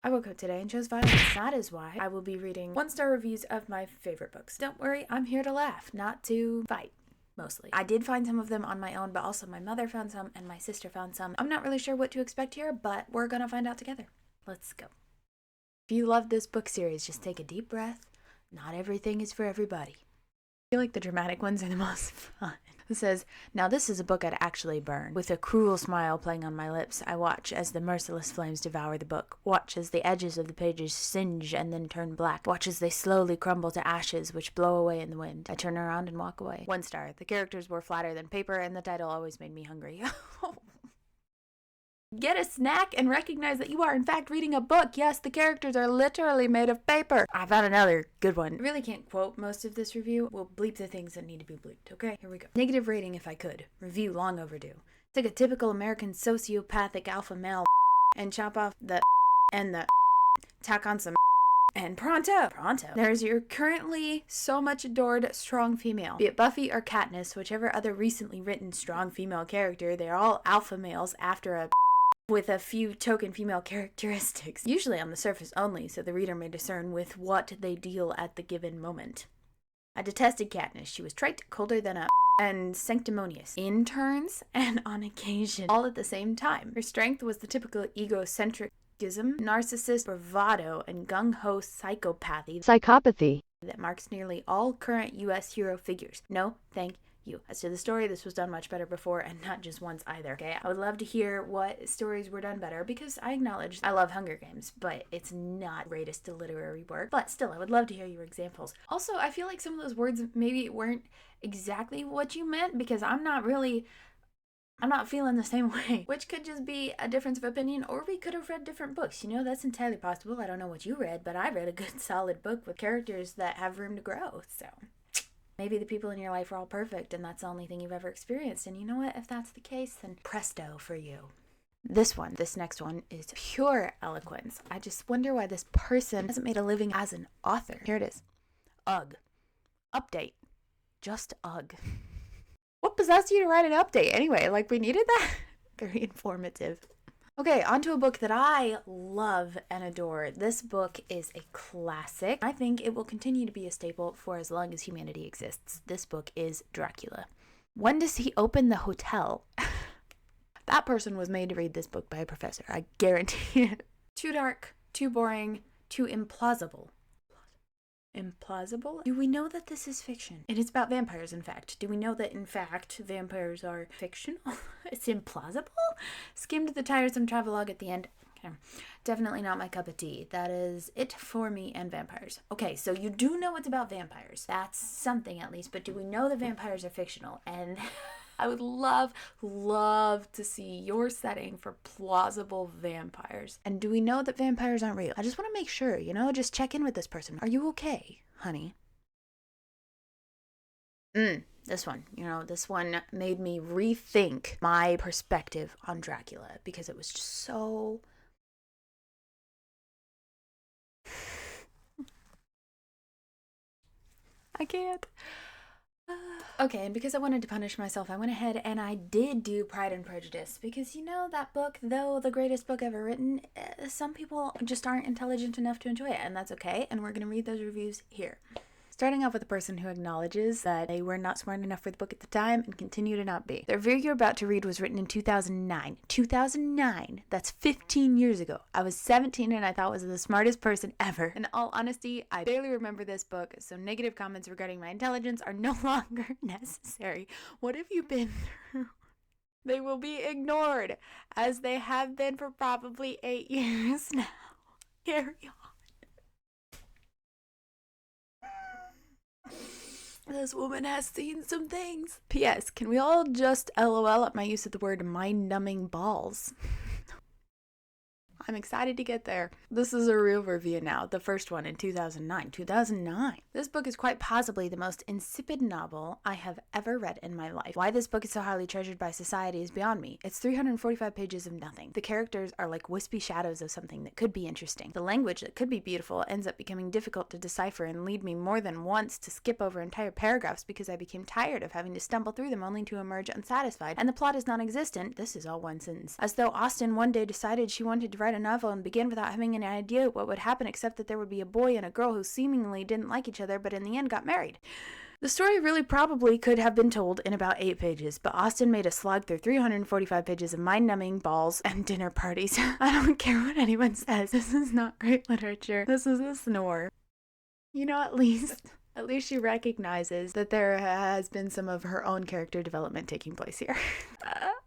I woke up today and chose violence. That is why I will be reading 1-star reviews of my favorite books. Don't worry, I'm here to laugh, not to fight. Mostly. I did find some of them on my own, but also my mother found some and my sister found some. I'm not really sure what to expect here, but we're gonna find out together. Let's go. If you love this book series, just take a deep breath. Not everything is for everybody. I feel like the dramatic ones are the most fun. It says, now this is a book I'd actually burn. With a cruel smile playing on my lips, I watch as the merciless flames devour the book. Watch as the edges of the pages singe and then turn black. Watch as they slowly crumble to ashes which blow away in the wind. I turn around and walk away. 1 star. The characters were flatter than paper and the title always made me hungry. Get a snack and recognize that you are in fact reading a book. Yes, the characters are literally made of paper. I found another good one. I really can't quote most of this review. We'll bleep the things that need to be bleeped, okay? Here we go. Negative rating if I could. Review long overdue. Take a typical American sociopathic alpha male and chop off the and the tack on some and pronto. There's your currently so much adored strong female. Be it Buffy or Katniss, whichever other recently written strong female character, they're all alpha males after a with a few token female characteristics, usually on the surface only, so the reader may discern with what they deal at the given moment. I detested Katniss. She was trite, colder than a and sanctimonious in turns and on occasion, all at the same time. Her strength was the typical egocentricism, narcissist bravado, and gung-ho psychopathy that marks nearly all current U.S. hero figures. No, thank you. As to the story, this was done much better before, and not just once either. Okay, I would love to hear what stories were done better, because I acknowledge I love Hunger Games, but it's not greatest literary work. But still, I would love to hear your examples. Also, I feel like some of those words maybe weren't exactly what you meant, because I'm not feeling the same way, which could just be a difference of opinion, or we could have read different books. You know, that's entirely possible. I don't know what you read, but I read a good solid book with characters that have room to grow, so maybe the people in your life are all perfect and that's the only thing you've ever experienced. And you know what? If that's the case, then presto for you. This next one is pure eloquence. I just wonder why this person hasn't made a living as an author. Here it is. Ugh. Update. Just ugh. What possessed you to write an update anyway? Like, we needed that? Very informative. Okay, on to a book that I love and adore. This book is a classic. I think it will continue to be a staple for as long as humanity exists. This book is Dracula. When does he open the hotel? That person was made to read this book by a professor. I guarantee it. Too dark, too boring, too implausible. Implausible? Do we know that this is fiction? It is about vampires, in fact. Do we know that, in fact, vampires are fictional? It's implausible? Skimmed the tiresome travelogue at the end. Okay. Definitely not my cup of tea. That is it for me and vampires. Okay, so you do know it's about vampires. That's something at least, but do we know that vampires are fictional? And I would love to see your setting for plausible vampires. And do we know that vampires aren't real? I just want to make sure, just check in with this person. Are you okay, honey? This one made me rethink my perspective on Dracula because it was just so... I can't. Okay, and because I wanted to punish myself, I went ahead and I did do Pride and Prejudice, because that book, though the greatest book ever written, some people just aren't intelligent enough to enjoy it, and that's okay, and we're going to read those reviews here. Starting off with a person who acknowledges that they were not smart enough for the book at the time and continue to not be. The review you're about to read was written in 2009. 2009? That's 15 years ago. I was 17 and I thought I was the smartest person ever. In all honesty, I barely remember this book, so negative comments regarding my intelligence are no longer necessary. What have you been through? They will be ignored, as they have been for probably 8 years now. Carry on. This woman has seen some things. P.S. Can we all just LOL at my use of the word mind-numbing balls? I'm excited to get there. This is a real review now, the first one in 2009. 2009. This book is quite possibly the most insipid novel I have ever read in my life. Why this book is so highly treasured by society is beyond me. It's 345 pages of nothing. The characters are like wispy shadows of something that could be interesting. The language that could be beautiful ends up becoming difficult to decipher and lead me more than once to skip over entire paragraphs because I became tired of having to stumble through them only to emerge unsatisfied. And the plot is non-existent. This is all one sentence. As though Austen one day decided she wanted to write a novel and begin without having any idea what would happen except that there would be a boy and a girl who seemingly didn't like each other but in the end got married. The story really probably could have been told in about 8 pages, but Austen made us slog through 345 pages of mind-numbing balls and dinner parties. I don't care what anyone says. This is not great literature. This is a snore. You know, at least she recognizes that there has been some of her own character development taking place here.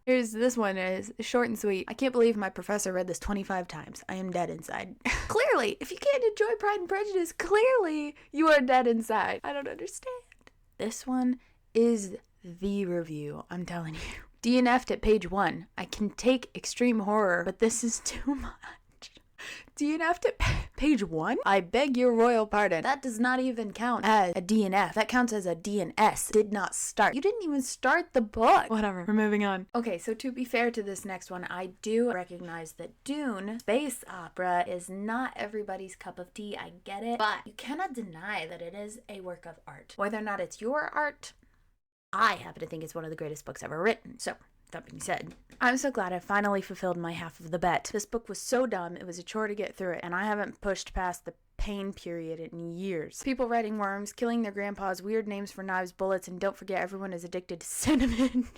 This one is short and sweet. I can't believe my professor read this 25 times. I am dead inside. Clearly, if you can't enjoy Pride and Prejudice, clearly you are dead inside. I don't understand. This one is the review, I'm telling you. DNF'd at page 1. I can take extreme horror, but this is too much. DNF'd at page 1? I beg your royal pardon. That does not even count as a DNF. That counts as a DNS. Did not start. You didn't even start the book. Whatever, we're moving on. Okay, so to be fair to this next one, I do recognize that Dune, space opera, is not everybody's cup of tea. I get it. But you cannot deny that it is a work of art. Whether or not it's your art, I happen to think it's one of the greatest books ever written. So, that being said, I'm so glad I finally fulfilled my half of the bet. This book was so dumb, it was a chore to get through it, and I haven't pushed past the pain period in years. People riding worms, killing their grandpas, weird names for knives, bullets, and don't forget everyone is addicted to cinnamon.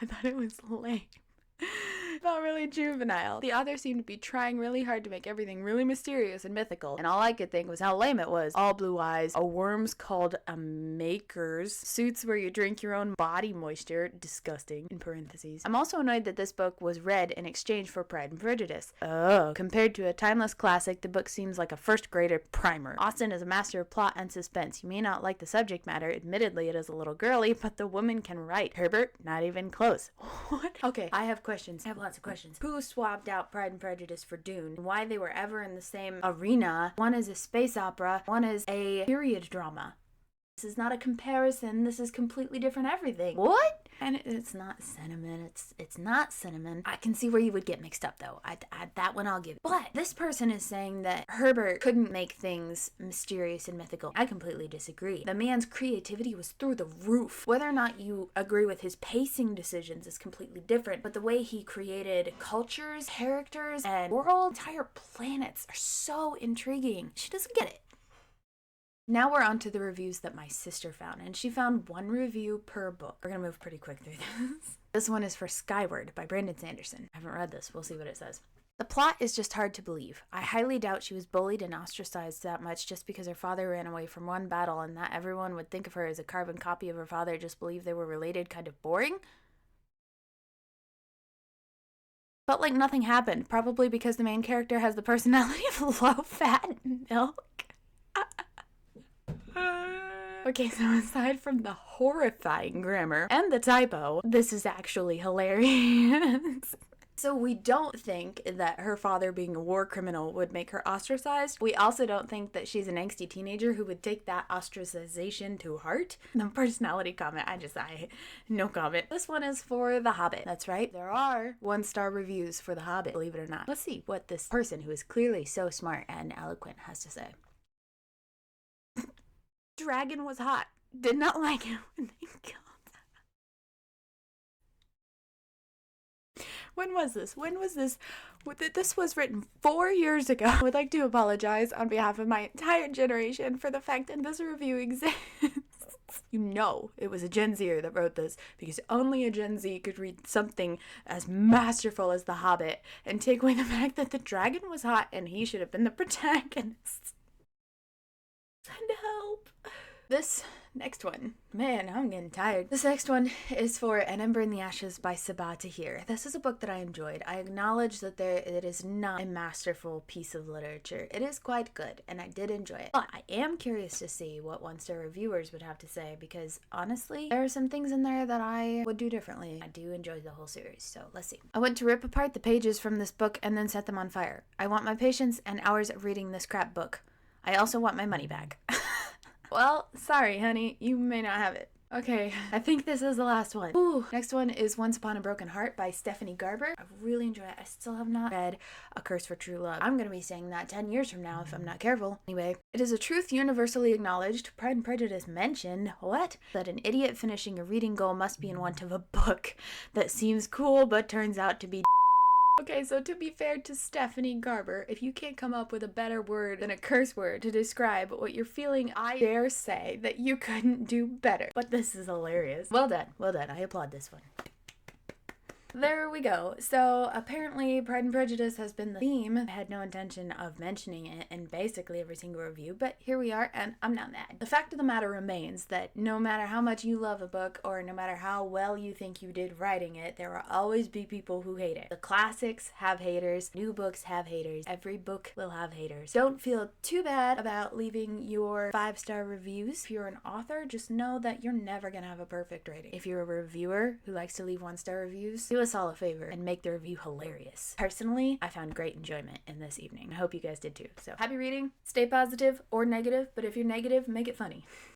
I thought it was lame. Felt really juvenile. The author seemed to be trying really hard to make everything really mysterious and mythical, and all I could think was how lame it was. All blue eyes, a worms called a makers, suits where you drink your own body moisture, disgusting, in parentheses. I'm also annoyed that this book was read in exchange for Pride and Prejudice. Oh, compared to a timeless classic, the book seems like a first grader primer. Austen is a master of plot and suspense. You may not like the subject matter, admittedly it is a little girly, but the woman can write. Herbert, not even close. What? Okay, I have questions. I have lots of questions. Who swapped out Pride and Prejudice for Dune? Why they were ever in the same arena? One is a space opera, one is a period drama. This is not a comparison. This is completely different everything. What? And it's not cinnamon. It's not cinnamon. I can see where you would get mixed up though. That one I'll give it. But this person is saying that Herbert couldn't make things mysterious and mythical. I completely disagree. The man's creativity was through the roof. Whether or not you agree with his pacing decisions is completely different, but the way he created cultures, characters, and worlds, entire planets are so intriguing. She doesn't get it. Now we're on to the reviews that my sister found, and she found 1 review per book. We're gonna move pretty quick through this. This one is for Skyward by Brandon Sanderson. I haven't read this. We'll see what it says. The plot is just hard to believe. I highly doubt she was bullied and ostracized that much just because her father ran away from one battle and that everyone would think of her as a carbon copy of her father, just believe they were related, kind of boring. Felt like nothing happened, probably because the main character has the personality of low-fat milk. Okay, so aside from the horrifying grammar and the typo, this is actually hilarious. So we don't think that her father being a war criminal would make her ostracized. We also don't think that she's an angsty teenager who would take that ostracization to heart. The personality comment, no comment. This one is for The Hobbit. That's right. There are 1-star reviews for The Hobbit, believe it or not. Let's see what this person who is clearly so smart and eloquent has to say. Dragon was hot. Did not like it when they killed him. When was this? This was written 4 years ago. I would like to apologize on behalf of my entire generation for the fact that this review exists. You know it was a Gen Zer that wrote this because only a Gen Z could read something as masterful as The Hobbit and take away the fact that the dragon was hot and he should have been the protagonist. Send help. This next one, man, I'm getting tired. This next one is for An Ember in the Ashes by Sabaa Tahir. This is a book that I enjoyed. I acknowledge that it is not a masterful piece of literature. It is quite good, and I did enjoy it. But I am curious to see what 1-star reviewers would have to say, because honestly, there are some things in there that I would do differently. I do enjoy the whole series, so let's see. I went to rip apart the pages from this book and then set them on fire. I want my patience and hours of reading this crap book. I also want my money back. Well, sorry, honey. You may not have it. Okay, I think this is the last one. Ooh, next one is Once Upon a Broken Heart by Stephanie Garber. I really enjoy it. I still have not read A Curse for True Love. I'm gonna be saying that 10 years from now if I'm not careful. Anyway, it is a truth universally acknowledged. Pride and Prejudice mentioned, what? That an idiot finishing a reading goal must be in want of a book that seems cool but turns out to be Okay, so to be fair to Stephanie Garber, if you can't come up with a better word than a curse word to describe what you're feeling, I dare say that you couldn't do better. But this is hilarious. Well done, well done. I applaud this one. There we go. So apparently Pride and Prejudice has been the theme. I had no intention of mentioning it in basically every single review, but here we are, and I'm not mad. The fact of the matter remains that no matter how much you love a book, or no matter how well you think you did writing it, there will always be people who hate it. The classics have haters, new books have haters, every book will have haters. Don't feel too bad about leaving your 5-star reviews. If you're an author, just know that you're never gonna have a perfect rating. If you're a reviewer who likes to leave 1-star reviews, do us all a favor and make the review hilarious. Personally, I found great enjoyment in this evening. I hope you guys did too. So happy reading, stay positive or negative, but if you're negative, make it funny.